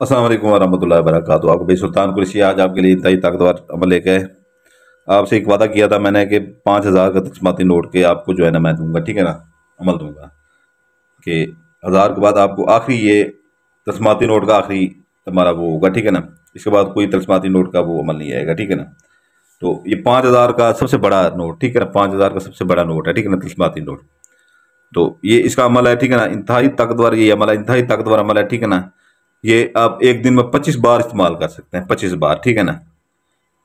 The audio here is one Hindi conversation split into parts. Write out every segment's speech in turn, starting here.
अस्सलाम वालेकुम वरहमतुल्लाहि वबरकातुहू। आपको भाई सुल्तान कुरैशी आज आपके लिए इंतहाई ताकतवर अमल लेके आए। आपसे एक वादा किया था मैंने कि 5,000 का तस्माती नोट के आपको जो है ना मैं दूंगा, ठीक है ना, अमल दूंगा कि 1,000 के बाद आपको आखिरी ये तस्माती नोट का आखिरी तुम्हारा वो होगा, ठीक है ना। इसके बाद कोई तस्माती नोट का वो अमल नहीं आएगा, ठीक है ना। तो ये 5,000 का सबसे बड़ा नोट, ठीक है ना, 5,000 का सबसे बड़ा नोट है, ठीक है ना, तस्माती नोट। तो ये इसका अमल है, ठीक है ना, इंतहाई ताकतवर ये अमल है, इंतहाई ताकतवर अमल है, ठीक है ना। ये आप एक दिन में 25 बार इस्तेमाल कर सकते हैं, 25 बार, ठीक है ना,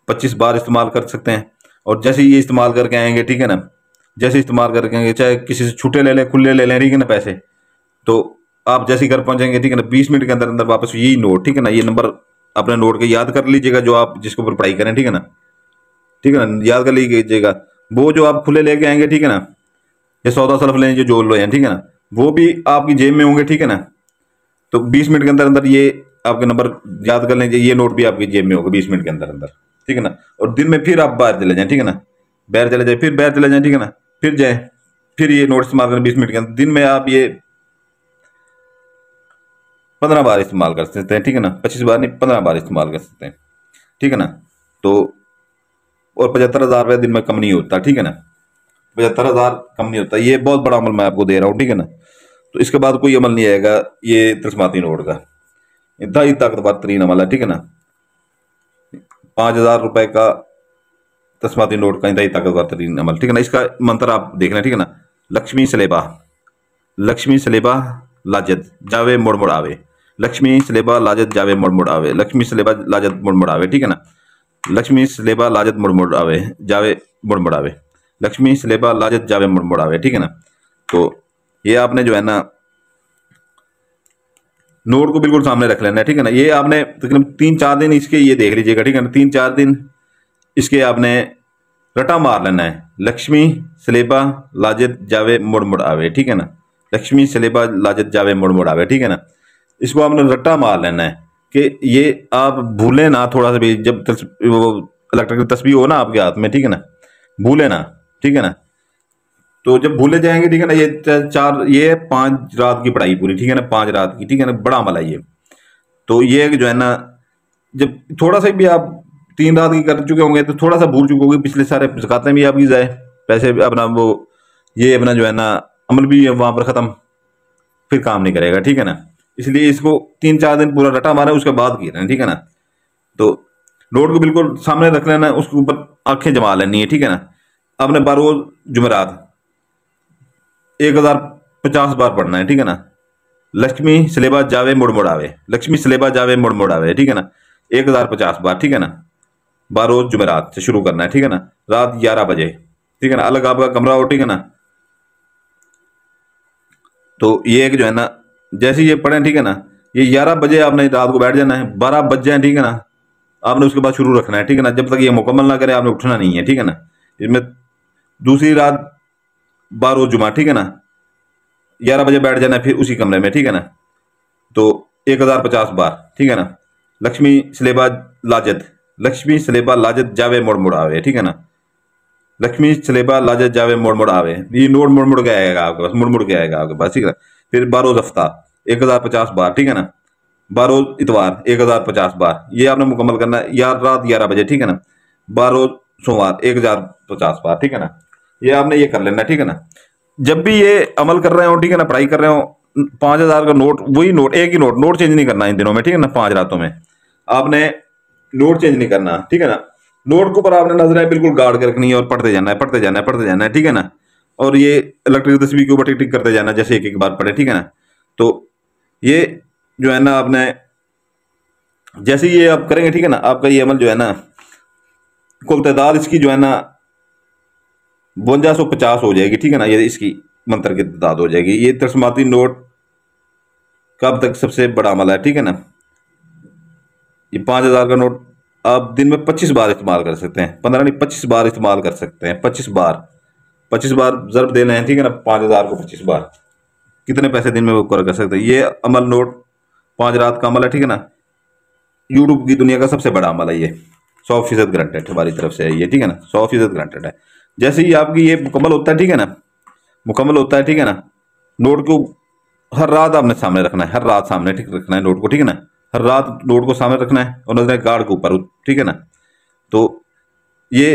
25 बार इस्तेमाल कर सकते हैं। और जैसे ये इस्तेमाल करके आएंगे, ठीक है ना, जैसे इस्तेमाल करके आएंगे, चाहे किसी से छूटे ले लें, खुले ले लें, ठीक है ना, पैसे, तो आप जैसे ही घर पहुंचेंगे, ठीक है ना, 20 मिनट के अंदर अंदर वापस यही नोट, ठीक है ना, ये नंबर अपने नोट के याद कर लीजिएगा जो आप जिसके ऊपर पढ़ाई करें, ठीक है ना, ठीक है ना, याद कर लीजिएगा। वो जो आप खुले लेके आएंगे, ठीक है ना, ये सौदा सलफ लें जो लो हैं, ठीक है ना, वो भी आपकी जेब में होंगे, ठीक है ना। तो 20 मिनट के अंदर अंदर ये आपके नंबर याद कर लें, ये नोट भी आपकी जेब में होगा 20 मिनट के अंदर अंदर, ठीक है ना। और दिन में फिर आप बाहर चले जाएं, ठीक है ना, बाहर चले जाए, फिर बाहर चले जाएं, ठीक है ना, फिर जाए, फिर ये नोट इस्तेमाल करें 20 मिनट के अंदर। दिन में आप ये 15 बार इस्तेमाल कर सकते हैं, ठीक है ना, 25 बार नहीं, 15 बार इस्तेमाल कर सकते हैं, ठीक है ना। तो और 75,000 रुपये दिन में कम नहीं होता, ठीक है ना, 75,000 कम नहीं होता। ये बहुत बड़ा अमल मैं आपको दे रहा हूँ, ठीक है ना। तो इसके बाद कोई अमल नहीं आएगा ये तस्माती नोट का, इतना ही ताकतवर तरीन अमल है, ठीक है ना। 5,000 रुपए का तस्माती नोट का इंतहाई ताकतवर तरीन अमल, ठीक है ना। इसका मंत्र आप देख लें, ठीक है ना। लक्ष्मी सलेबा, लक्ष्मी सलेबा लाजत जावे मुड़ मुड़ आवे, लक्ष्मी सलेबा लाजत जावे मुड़ मुड़ आवे, लक्ष्मी सलेबा लाजत मुड़ मुड़ आवे, ठीक है ना। लक्ष्मी सलेबा लाजत मुड़ मुड़ आवे जावे मुड़ मुड़ आवे, लक्ष्मी सलेबा लाजत जावे मुड़ मुड़ आवे, ठीक है ना। तो ये आपने जो है ना नोट को बिल्कुल सामने रख लेना है, ठीक है ना। ये आपने तकरीबन 3-4 दिन इसके ये देख लीजिएगा, ठीक है ना, 3-4 दिन इसके आपने रटा मार लेना है। लक्ष्मी सलेबा लाजत जावे मुड़ मुड़ आवे, ठीक है ना, लक्ष्मी सलेबा लाजत जावे मुड़ मुड़ आवे, ठीक है ना। इसको आपने रट्टा मार लेना है कि ये आप भूलें ना थोड़ा सा भी, जब वो इलेक्ट्रिक तस्वीर हो ना आपके हाथ में, ठीक है ना, भूले ना, ठीक है ना। तो जब भूले जाएंगे, ठीक है ना, ये चार ये 5 रात की पढ़ाई पूरी, ठीक है ना, 5 रात की, ठीक है ना, बड़ा अमल है ये। तो ये जो है ना, जब थोड़ा सा भी आप 3 रात की कर चुके होंगे तो थोड़ा सा भूल चुके होंगे, पिछले सारे ज़कातें भी आपकी जाए, पैसे भी अपना वो ये अपना जो है ना अमल भी वहां पर ख़त्म, फिर काम नहीं करेगा, ठीक है ना। इसलिए इसको 3-4 दिन पूरा रटा मारा उसके बाद किया, ठीक है ना। तो नोट को बिल्कुल सामने रख लेना, उसके ऊपर आंखें जमा लेनी है, ठीक है ना। आपने बारोज जुमेरात 1,050 बार पढ़ना है, ठीक है ना। लक्ष्मी सलेबा जावे मुड़ मुड़ आवे, लक्ष्मी सलेबा जावे मुड़ मुड़ आवे, ठीक है ना, 1,050 बार, ठीक है ना। बारोज जुमेरात से शुरू करना है, ठीक है ना, रात 11 बजे, ठीक है ना, अलग आपका कमरा हो, ठीक है ना। तो ये एक जो है ना जैसे ये पढ़ें, ठीक है ना, ये 11 बजे आपने रात को बैठ जाना है, 12 बज जाए, ठीक है ना, आपने उसके बाद शुरू रखना है, ठीक है ना, जब तक ये मुकम्मल ना करे आपने उठना नहीं है, ठीक है ना। इसमें दूसरी रात 12 जुमा, ठीक है ना, 11 बजे बैठ जाना है फिर उसी कमरे में, ठीक है ना। तो 1,050 बार, ठीक है ना। लक्ष्मी सलेबा लाजत, लक्ष्मी सलेबा लाजत जावे मुड़ मुड़ आवे, ठीक है ना, लक्ष्मी सलेबा लाजत जावे मुड़ मुड़ आवे। ये नोट मुड़ मुड़ के आएगा आपके पास, मुड़ मुड़ के आएगा आपके पास, ठीक है। फिर बारोज हफ्ता 1,050 बार, ठीक है ना। बारोज इतवार 1,050 बार, ये आपने मुकम्मल करना है यार रात 11 बजे, ठीक है ना। बारोज सोमवार 1,050 बार, ठीक है ना। ये आपने ये कर लेना, ठीक है ना। जब भी ये अमल कर रहे हो, ठीक है ना, पढ़ाई कर रहे हो, 5,000 का नोट, वही नोट, एक ही नोट, नोट चेंज नहीं करना इन दिनों में, ठीक है ना, 5 रातों में आपने नोट चेंज नहीं करना, ठीक है ना। नोट के ऊपर आपने नजरें बिल्कुल गाड़ के रखनी है और पढ़ते जाना है, पढ़ते जाना है, पढ़ते जाना है, ठीक है ना। और ये इलेक्ट्रिक तस्वीर के ऊपर टिक टिक करते जाना, जैसे एक एक बार पढ़े, ठीक है ना। तो ये जो है ना आपने जैसे ये आप करेंगे, ठीक है ना, आपका ये अमल जो है ना कुल तादाद इसकी जो है ना 5250 हो जाएगी, ठीक है ना। ये इसकी मंत्र की तादाद हो जाएगी। ये तस्माती नोट का अब तक सबसे बड़ा अमल है, ठीक है ना। ये 5,000 का नोट आप दिन में 25 बार इस्तेमाल कर सकते हैं, 15 नहीं 25 बार इस्तेमाल कर सकते हैं, 25 बार, 25 बार जरूर देना है, ठीक है ना। 5,000 को 25 बार कितने पैसे दिन में वो कर सकते हैं। ये अमल नोट 5 रात का अमल है, ठीक है ना। यूट्यूब की दुनिया का सबसे बड़ा अमल है ये, 100% ग्रांटेड हमारी तरफ से है ये, ठीक है ना, 100% ग्रांटेड है। जैसे ही आपकी ये मुकम्मल होता है, ठीक है ना, मुकम्मल होता है, ठीक है ना, नोट को हर रात आपने सामने रखना है, हर रात सामने ठीक रखना है नोट को, ठीक है ना। हर रात नोट को सामने रखना है और नजरें गार्ड के ऊपर, ठीक है ना। तो ये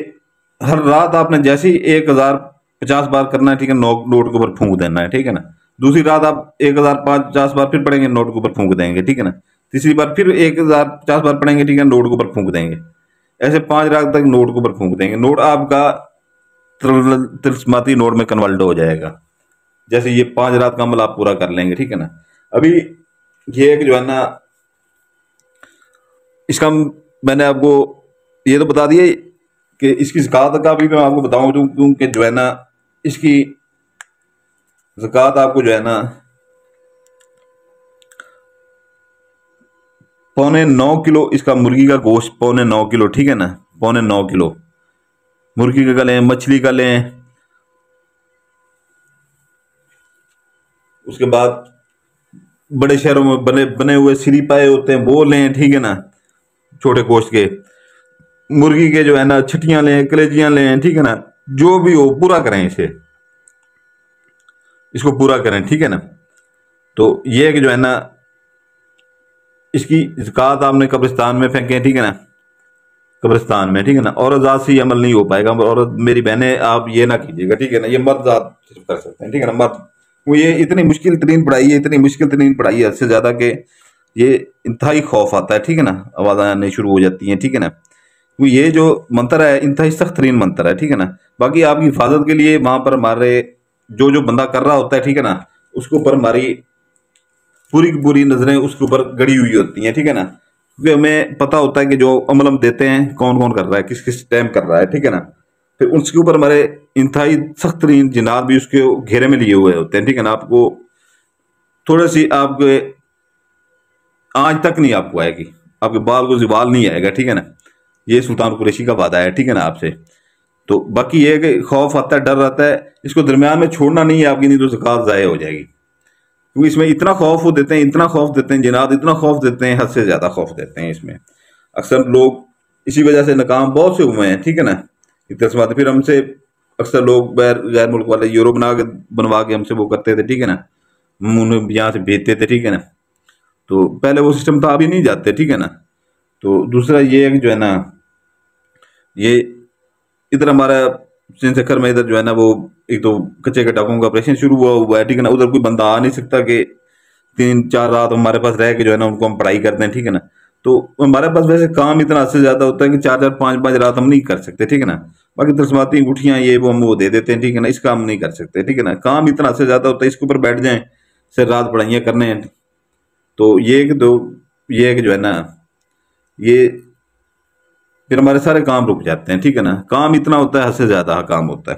हर रात आपने जैसे ही 1050 बार करना है, ठीक है, नोट के ऊपर फूंक देना है, ठीक है ना। दूसरी रात आप 1050 बार फिर पढ़ेंगे, नोट के ऊपर फूंक देंगे, ठीक है ना। तीसरी बार फिर 1050 बार पढ़ेंगे, ठीक है, नोट के ऊपर फूंक देंगे। ऐसे 5 रात तक नोट के ऊपर फूंक देंगे, नोट आपका तिलस्माती नोट में कन्वर्ट हो जाएगा। जैसे ये 5 रात का अमल आप पूरा कर लेंगे, ठीक है ना। अभी ये एक जो है ना, इसका मैंने आपको ये तो बता दिया कि इसकी ज़कात का भी मैं आपको बताऊं, क्योंकि जो है ना इसकी ज़कात आपको जो है ना 9.25 किलो इसका मुर्गी का गोश्त, 9.25 किलो, ठीक है ना, 9.25 किलो मुर्गी का लें, मछली का लें। उसके बाद बड़े शहरों में बने बने हुए सिरी पाए होते हैं, वो लें, ठीक है ना। छोटे गोश्त के मुर्गी के जो है ना छटियां लें, कलेजियां लें, ठीक है ना। जो भी हो पूरा करें इसको पूरा करें, ठीक है ना। तो ये कि जो है ना इसकी ज़कात आपने कब्रिस्तान में फेंके, ठीक है ना, कब्रिस्तान में, ठीक है ना। औरत ज़ात से ये अमल नहीं हो पाएगा, और मेरी बहनें आप ये ना कीजिएगा, ठीक है ना। ये मर्द ज़ात सिर्फ कर सकते हैं, ठीक है ना, मर्द। वो ये इतनी मुश्किल तरीन पढ़ाई है, इतनी मुश्किल तरीन पढ़ाई है हद से ज़्यादा कि ये इंतहाई खौफ आता है, ठीक है ना। आवाज़ आने शुरू हो जाती हैं, ठीक है ना। वो ये जो मंत्र है इंतहाई सख्त तरीन मंत्र है, ठीक है ना। बाकी आपकी हिफाजत के लिए वहां पर हमारे जो बंदा कर रहा होता है, ठीक है ना, उसके ऊपर हमारी पूरी की पूरी नजरें उसके ऊपर गड़ी हुई होती हैं, ठीक है ना। क्योंकि हमें पता होता है कि जो अमल हम देते हैं कौन कौन कर रहा है, किस किस टाइम कर रहा है, ठीक है ना। फिर उसके ऊपर हमारे इंतहाई सख्त तरीन जिन्नात भी उसके घेरे में लिए हुए होते हैं, ठीक है ना। आपको थोड़ी सी आपके आज तक नहीं आपको आएगी, आपके बाल को जिवाल नहीं आएगा, ठीक है ना। ये सुल्तान कुरैशी का वादा है, ठीक है ना, आपसे। तो बाकी ये है कि खौफ आता है, डर रहता है, इसको दरमियान में छोड़ना नहीं है आपकी, नहीं तो ज़कात ज़ाया हो जाएगी। क्योंकि इसमें इतना खौफ देते हैं, इतना खौफ देते हैं जिनात, इतना खौफ देते हैं, हद से ज़्यादा खौफ देते हैं इसमें। अक्सर लोग इसी वजह से नाकाम बहुत से हुए हैं, ठीक है ना। इतने फिर हमसे अक्सर लोग गैर मुल्क वाले यूरो बनवा के हमसे वो करते थे, ठीक है ना। हम उन्हें यहाँ से भेजते थे, ठीक है ना। तो पहले वो सिस्टम था, अभी नहीं जाते, ठीक है ना। तो दूसरा ये है कि जो है ना ये इधर हमारा सिंध में इधर जो है ना वो एक तो कच्चे के डाकों का ऑपरेशन शुरू हुआ है, ठीक है ना। उधर कोई बंदा आ नहीं सकता कि 3-4 रात हमारे पास रह के जो है ना उनको हम पढ़ाई करते हैं, ठीक है ना। तो हमारे पास वैसे काम इतना हद से ज्यादा होता है कि 4-4 5-5 रात हम नहीं कर सकते, ठीक है ना। बाकी तस्माती अंगूठियां ये वो हम वो दे देते हैं, ठीक है ना। इसका हम नहीं कर सकते, ठीक है ना। काम इतना हद से ज्यादा होता है, इसके ऊपर बैठ जाए सिर रात पढ़ाइयाँ करने हैं। तो ये है कि जो है ना ये फिर हमारे सारे काम रुक जाते हैं, ठीक है ना। काम इतना होता है, हद से ज्यादा काम होता है।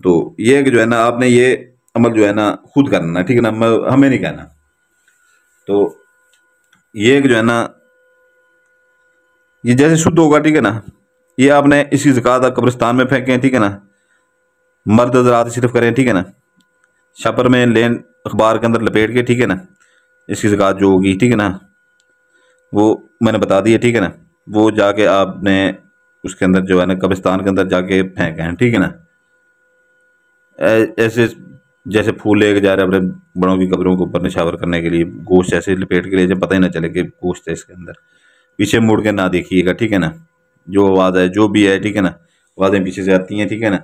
तो ये है कि जो है ना आपने ये अमल जो है ना खुद करना है, ठीक है ना, हमें नहीं कहना। तो ये है कि जो है ना ये जैसे शुद्ध होगा, ठीक है ना। ये आपने इसी ज़कात कब्रिस्तान में फेंकें, ठीक है ना। मर्द हज़रात सिर्फ करें, ठीक है ना। छापर में लेन अखबार के अंदर लपेट के, ठीक है ना, इसकी ज़कात जो होगी, ठीक है ना, वो मैंने बता दी है, ठीक है ना। वो जाके आपने उसके अंदर जो है ना कब्रिस्तान के अंदर जाके फेंके हैं, ठीक है ना। ऐसे जैसे फूल लेके जा रहे हैं अपने बड़ों की कब्रों के ऊपर निछावर करने के लिए, गोश्त ऐसे लपेट के लिए जब पता ही ना चले कि गोश्त है इसके अंदर। पीछे मुड़ के ना देखिएगा, ठीक है ना। जो आवाज़ है जो भी है, ठीक है ना, आवाज़ें पीछे से आती हैं, ठीक है ना।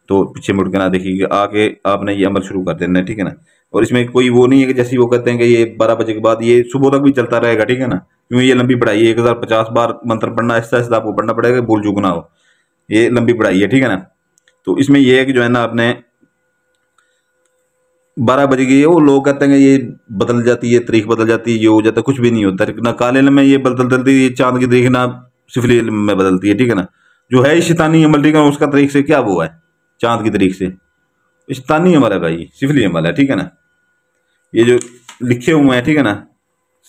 तो पीछे मुड़ के ना देखिएगा, आके आपने ये अमल शुरू कर देना है, ठीक है ना। और इसमें कोई वो नहीं है कि जैसे वो कहते हैं कि ये 12 बजे के बाद ये सुबह तक भी चलता रहेगा, ठीक है ना। क्योंकि ये लंबी पढ़ाई है, 1050 बार मंत्र पढ़ना, ऐसा ऐसा आपको पढ़ना पड़ेगा, भूल चूक ना हो। ये लंबी पढ़ाई है, ठीक है ना। तो इसमें यह है कि जो है ना आपने 12 बजे की वो लोग कहते हैं कि ये बदल जाती है, तारीख बदल जाती है, ये हो जाता है, कुछ भी नहीं होता ना। काले इल्म में ये बदलती है चांद की तारीख, ना सिफली इल्म में बदलती है, ठीक है ना। जो है शैतानी अमल, ठीक है ना, उसका तारीख से क्या वो है, चांद की तारीख से शैतानी अमल है भाई, सिफली अमल है, ठीक है ना। ये जो लिखे हुए हैं, ठीक है ना,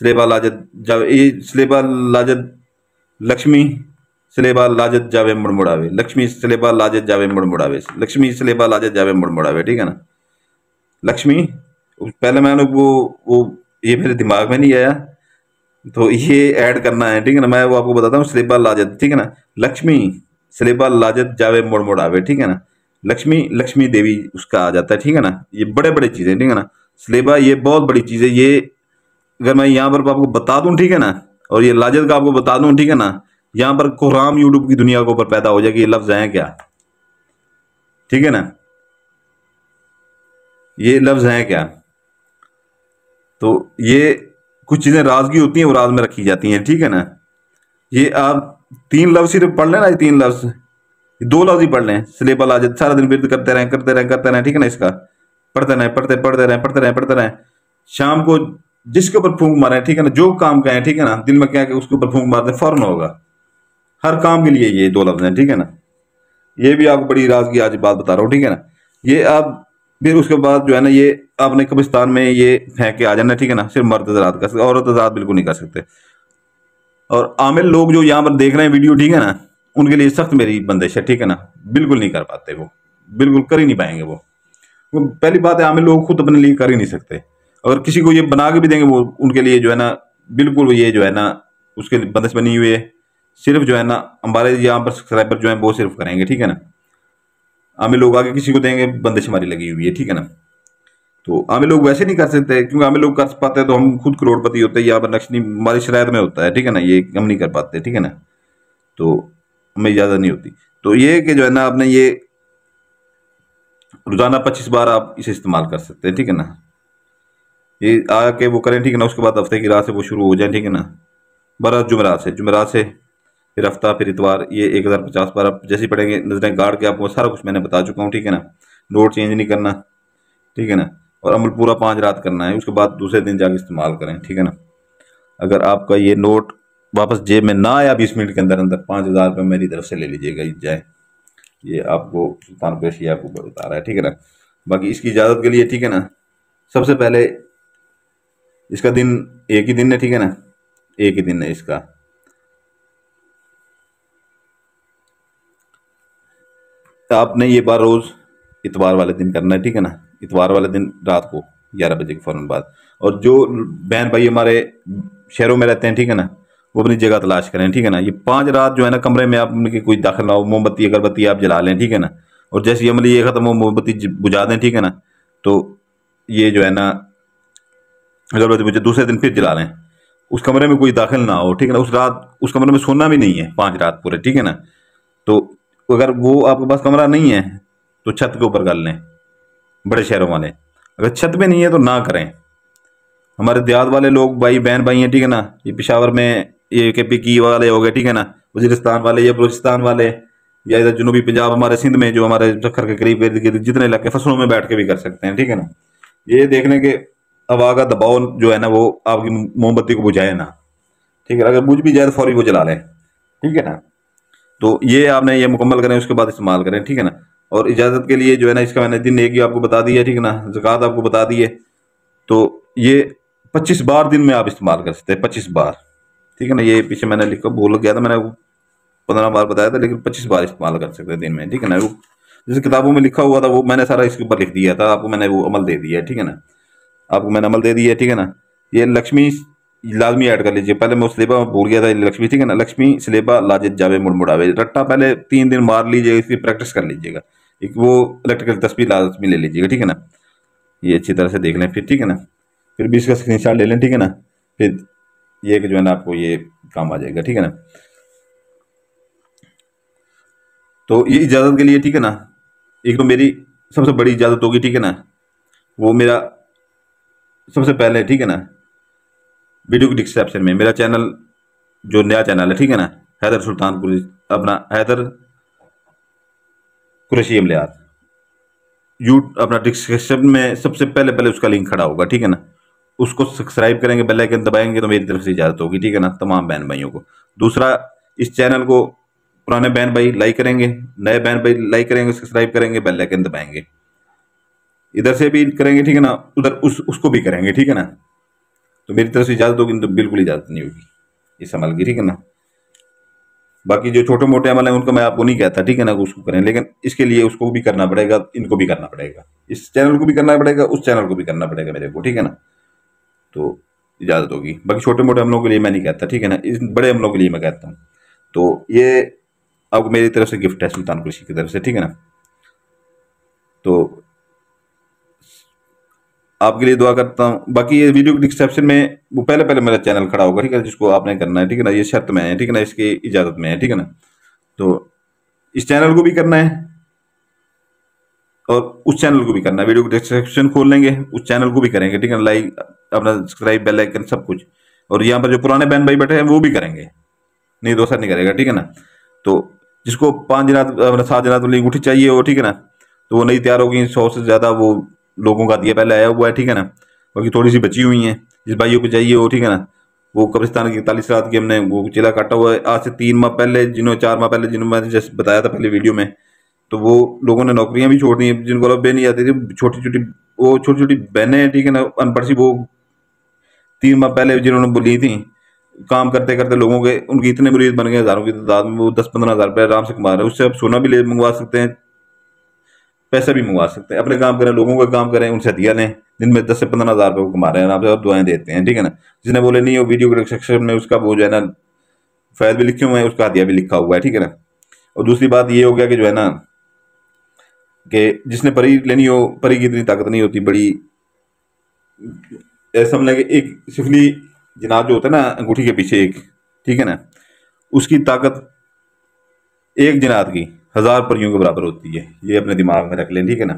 सलेबा लाजद जावे, ये सलेबा लाजद लक्ष्मी सलेबा लाजद जावे मुड़मुड़ावे, लक्ष्मी सलेबा लाजद जावे मुड़मुड़ावे, लक्ष्मी सलेबा लाजद जावे मुड़मुड़ावे, ठीक है ना। लक्ष्मी पहले मैंने वो ये मेरे दिमाग में नहीं आया, तो ये ऐड करना है, ठीक है ना। मैं वो आपको बताता हूँ, सलेबा लाजद, ठीक है ना। लक्ष्मी सलेबा लाजद जावे मुड़मुड़ावे, ठीक है ना। लक्ष्मी लक्ष्मी देवी उसका आ जाता है, ठीक है ना। ये बड़े बड़े चीजें, ठीक है ना। सलेबा ये बहुत बड़ी चीज है, ये अगर मैं यहाँ पर आपको बता दूं, ठीक है ना, और ये लाजत का आपको बता दूं, ठीक है ना, यहाँ पर कोहराम यूट्यूब की दुनिया के ऊपर पैदा हो जाएगी। ये लफ्ज है क्या? ठीक है ना, ये लफ्ज है क्या? तो ये कुछ चीजें राज की होती हैं, वो राज में रखी जाती हैं, ठीक है ना। ये आप 3 लफ्ज सिर्फ पढ़ लेना, ये 3 लफ्ज, 2 लफ्ज ही पढ़ लें, स्लेबल आ जाए, सारा दिन विर्द करते रहें करते रहें करते रहें, ठीक है ना। इसका पढ़ते रहें, पढ़ते रहें पढ़ते रहें पढ़ते रहें, शाम को जिसके ऊपर फूंक मारें, ठीक है ना, जो काम कहें, ठीक है ना, दिल में क्या है कि उसके ऊपर फूंक मार दें, फौरन होगा। हर काम के लिए ये 2 लफ्ज हैं, ठीक है ना। ये भी आपको बड़ी राज की आज बात बता रहा हूँ, ठीक है ना। ये आप फिर उसके बाद जो है ना, ये आपने कब्रिस्तान में ये फेंक के आ जाना, ठीक है ना। सिर्फ मर्द हजरात कर सकते, औरत हजरात बिल्कुल नहीं कर सकते। और आमिल लोग जो यहाँ पर देख रहे हैं वीडियो, ठीक है ना, उनके लिए सख्त मेरी बंदिश है, ठीक है ना। बिल्कुल नहीं कर पाते वो, बिल्कुल कर ही नहीं पाएंगे वो पहली बात है, आमिल लोग खुद अपने लिए कर ही नहीं सकते। अगर किसी को ये बना के भी देंगे, वो उनके लिए जो है ना, बिल्कुल ये जो है ना, उसके लिए बंदिश बनी हुई है। सिर्फ जो है ना, हमारे यहाँ पर सब्सक्राइबर जो है वो सिर्फ करेंगे, ठीक है ना। आमिल लोग आगे किसी को देंगे, बंदिश हमारी लगी हुई है, ठीक है ना। तो आमिल लोग वैसे नहीं कर सकते, क्योंकि आमिल लोग कर पाते हैं तो हम खुद करोड़पति होते हैं। यहाँ पर नक्शनी हमारी शरायत में होता है, ठीक है ना, ये हम नहीं कर पाते, ठीक है ना। तो हमें इजाजत नहीं होती। तो ये कि जो है ना, आपने ये रोजाना 25 बार आप इसे इस्तेमाल कर सकते हैं, ठीक है ना। ये आके वो करें, ठीक है ना। उसके बाद हफ्ते की रात से वो शुरू हो जाए, ठीक है ना। बरस जुमेरात से फिर हफ्ता, फिर इतवार, ये 1050 बार आप जैसे ही पढ़ेंगे, नजरें गाड़ के, आपको सारा कुछ मैंने बता चुका हूँ, ठीक है ना। नोट चेंज नहीं करना, ठीक है ना। और अमल पूरा 5 रात करना है, उसके बाद दूसरे दिन जाके इस्तेमाल करें, ठीक है ना। अगर आपका ये नोट वापस जेब में ना आया 20 मिनट के अंदर अंदर, 5,000 रुपये मेरी तरफ से ले लीजिएगा, जाए। ये आपको सुल्तान पेशी आपको बता रहा है, ठीक है ना। बाकी इसकी इजाज़त के लिए, ठीक है ना, सबसे पहले इसका दिन एक ही दिन है, ठीक है ना। एक ही दिन है इसका। आपने ये बार रोज इतवार वाले दिन करना है, ठीक है ना। इतवार वाले दिन रात को 11 बजे के फौरन बाद। और जो बहन भाई हमारे शहरों में रहते हैं, ठीक है ना, वो अपनी जगह तलाश करें, ठीक है ना। ये 5 रात जो है ना, कमरे में आप उनके कोई दाखिल ना हो, मोमबत्ती अगरबत्ती आप जला लें, ठीक है ना। और जैसे ही अमल ये खत्म हो, मोमबत्ती बुझा दें, ठीक है ना। तो ये जो है ना, अगरबत्ती बुझे दूसरे दिन फिर जला लें। उस कमरे में कोई दाखिल ना हो, ठीक है ना। उस रात उस कमरे में सोना भी नहीं है 5 रात पूरे, ठीक है ना। तो अगर वो आपके पास कमरा नहीं है, तो छत के ऊपर कर लें, बड़े शहरों वाले। अगर छत पे नहीं है तो ना करें। हमारे देहात वाले लोग भाई बहन भाई हैं, ठीक है ना, ये पेशावर में, ये के पी की वाले हो गए, ठीक है ना, वजीरिस्तान वाले या बलूचिस्तान वाले, या इधर जनूबी पंजाब हमारे सिंध में, जो हमारे सखर के करीब इर्द गिर्द जितने इलाके, फसलों में बैठ के भी कर सकते हैं, ठीक है ना। ये देखने के हवा का दबाव जो है ना, वो आपकी मोमबत्ती को बुझाए ना, ठीक है। अगर बुझ भी जाए तो फौरी वो जला लें, ठीक है ना। तो ये आपने ये मुकम्मल करें, उसके बाद इस्तेमाल करें, ठीक है ना। और इजाज़त के लिए जो है ना, इसका मैंने दिन एक ही आपको बता दिया, ठीक है ना। ज़कात आपको बता दी है। तो ये 25 बार दिन में आप इस्तेमाल कर सकते हैं, 25 बार, ठीक है ना। ये पीछे मैंने लिखा, भूल गया था, मैंने 15 बार बताया था, लेकिन 25 बार इस्तेमाल कर सकते हैं दिन में, ठीक है ना। वो जैसे किताबों में लिखा हुआ था, वो मैंने सारा इसके ऊपर लिख दिया था, आपको मैंने वो अमल दे दिया है, ठीक है ना। आपको मैंने अमल दे दिया है, ठीक है ना। ये लक्ष्मी लाजमी ऐड कर लीजिए। पहले मैं सिलेबा भूल गया था, लक्ष्मी, ठीक है ना। लक्ष्मी सिलेबा लाजित जावे मुड़ मुड़ावे, रट्टा पहले 3 दिन मार लीजिएगा, इसकी प्रैक्टिस कर लीजिएगा। एक वो इलेक्ट्रिकल तस्वीर लाजमी ले लीजिएगा, ठीक है ना। ये अच्छी तरह से देख लें फिर, ठीक है ना। फिर भी इसका स्क्रीनशॉट ले लें, ठीक है ना। फिर ये कि जो है ना, आपको ये काम आ जाएगा, ठीक है ना। तो ये इजाज़त के लिए, ठीक है ना, एक तो मेरी सबसे बड़ी इजाज़त होगी, ठीक है ना, वो मेरा सबसे पहले, ठीक है ना, वीडियो की डिस्क्रिप्शन में मेरा चैनल, जो नया चैनल है, ठीक है ना, हैदर सुल्तान कुरैशी, अपना हैदर कुरैशी अमलियात, यू अपना डिस्क्रिप्शन में सबसे पहले पहले उसका लिंक खड़ा होगा, ठीक है ना। उसको सब्सक्राइब करेंगे, बेल आइकन दबाएंगे, तो मेरी तरफ से इजाज़त होगी, ठीक है ना, तमाम बहन भाइयों को। दूसरा, इस चैनल को पुराने बहन भाई लाइक करेंगे, नए बहन भाई लाइक करेंगे, सब्सक्राइब करेंगे, बेल आइकन दबाएंगे। इधर से भी करेंगे, ठीक है ना, उधर उसको भी करेंगे, ठीक है ना। तो मेरी तरफ से इजाज़त होगी, तो बिल्कुल इजाज़त नहीं होगी इस अमल की, ठीक है ना। बाकी जो छोटे मोटे अमल हैं उनको मैं आपको नहीं कहता, ठीक है ना, उसको करें, लेकिन इसके लिए उसको भी करना पड़ेगा, इनको भी करना पड़ेगा, इस चैनल को भी करना पड़ेगा, उस चैनल को भी करना पड़ेगा मेरे को, ठीक है ना। तो इजाज़त होगी। बाकी छोटे मोटे अमलों के लिए मैं नहीं कहता, ठीक है ना, इस बड़े अमलों के लिए मैं कहता हूँ। तो ये आपको मेरी तरफ से गिफ्ट है, सुल्तान कुरैशी की तरफ से, ठीक है ना। तो आपके लिए दुआ करता हूँ। बाकी ये वीडियो के डिस्क्रिप्शन में वो पहले पहले मेरा चैनल खड़ा होगा, ठीक है, जिसको आपने करना है, ठीक है ना, ये शर्त में है, ठीक है ना, इसकी इजाज़त में है, ठीक है ना। तो इस चैनल को भी करना है और उस चैनल को भी करना है। वीडियो को डिस्क्रिप्शन खोल लेंगे, उस चैनल को भी करेंगे, ठीक है ना, लाइक अपना सब्सक्राइब, बेल आइकन सब कुछ। और यहाँ पर जो पुराने बहन भाई बैठे हैं वो भी करेंगे, नहीं दोस्त नहीं करेगा, ठीक है ना। तो जिसको 5 जनात अपना 7 जनात वाली अंगूठी चाहिए हो, ठीक है ना, तो वो नहीं तैयार होगी। 100 से ज़्यादा वो लोगों का दिया पहले आया हुआ है, ठीक है ना। बाकी थोड़ी सी बची हुई हैं, जिस भाइयों को चाहिए हो, ठीक है ना, वो कब्रिस्तान की 41 रात की हमने वो चिला काटा हुआ है आज से 3 माह पहले, 4 माह पहले, जिन्होंने मैंने जैसे बताया था पहले वीडियो में। तो वो लोगों ने नौकरियां भी छोड़ दी हैं, जिनको अब नहीं आती थी, छोटी छोटी वो छोटी छोटी बहनें हैं, ठीक है ना, अनपढ़ सी, वो 3 माह पहले जिन्होंने बोली थी, काम करते करते लोगों के उनकी इतने मरीज बन गए हजारों की तादाद में, वो 10-15 हज़ार रुपये आराम से कमा रहे हैं। उससे आप सोना भी ले मंगवा सकते हैं, पैसा भी मंगवा सकते हैं। अपने काम करें, लोगों का काम करें, उनसे हदिया लें, दिन में 10 से 15 हज़ार रुपये कमा रहे हैं आराम से, और दुआएं देते हैं, ठीक है ना। जिसने बोले नहीं, वो वीडियो के सेक्शन में उसका वो जो है ना फैज भी लिखे हुए हैं, उसका हदिया भी लिखा हुआ है, ठीक है ना। और दूसरी बात ये हो गया कि जो है ना, कि जिसने परी लेनी हो, परी की इतनी ताकत नहीं होती बड़ी, ऐसा समझ लें कि एक सिफली जनाब जो होता है ना अंगूठी के पीछे एक, ठीक है ना, उसकी ताकत एक जनात की 1000 परियों के बराबर होती है। ये अपने दिमाग में रख लें, ठीक है ना।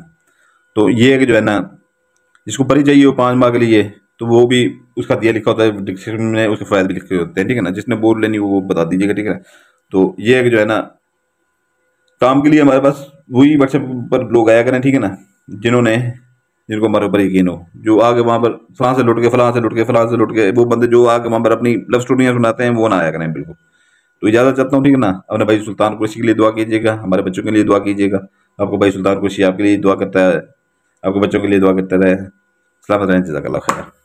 तो ये है कि जो है ना, जिसको परी चाहिए हो 5 माह के लिए, तो वो भी उसका दिया लिखा होता है डिस्क्रिप्शन में, उसके फायदे भी लिखे होते हैं, ठीक है ना। जिसने बोल लेनी वो बता दीजिएगा, ठीक है ना। तो ये है कि जो है ना, काम के लिए हमारे पास वही व्हाट्सएप पर लोग आया करें, ठीक है ना, जिनको हमारे ऊपर यकीन हो, जो आगे वहाँ पर फलां से लुट के, फलां से लुट के, फलां से लुट के, वो बंदे जो आगे वहाँ पर अपनी लव स्टोरियाँ सुनाते हैं, वो ना आया करें बिल्कुल। तो इजाज़त चाहता हूँ, ठीक है ना। अपने भाई सुल्तान कुरैशी के लिए दुआ कीजिएगा, हमारे बच्चों के लिए दुआ कीजिएगा। आपको भाई सुल्तान कुरैशी आपके लिए दुआ करता है, आपके बच्चों के लिए दुआ करता रहे। सलामत रहें, जज़ाकल्लाह खैर।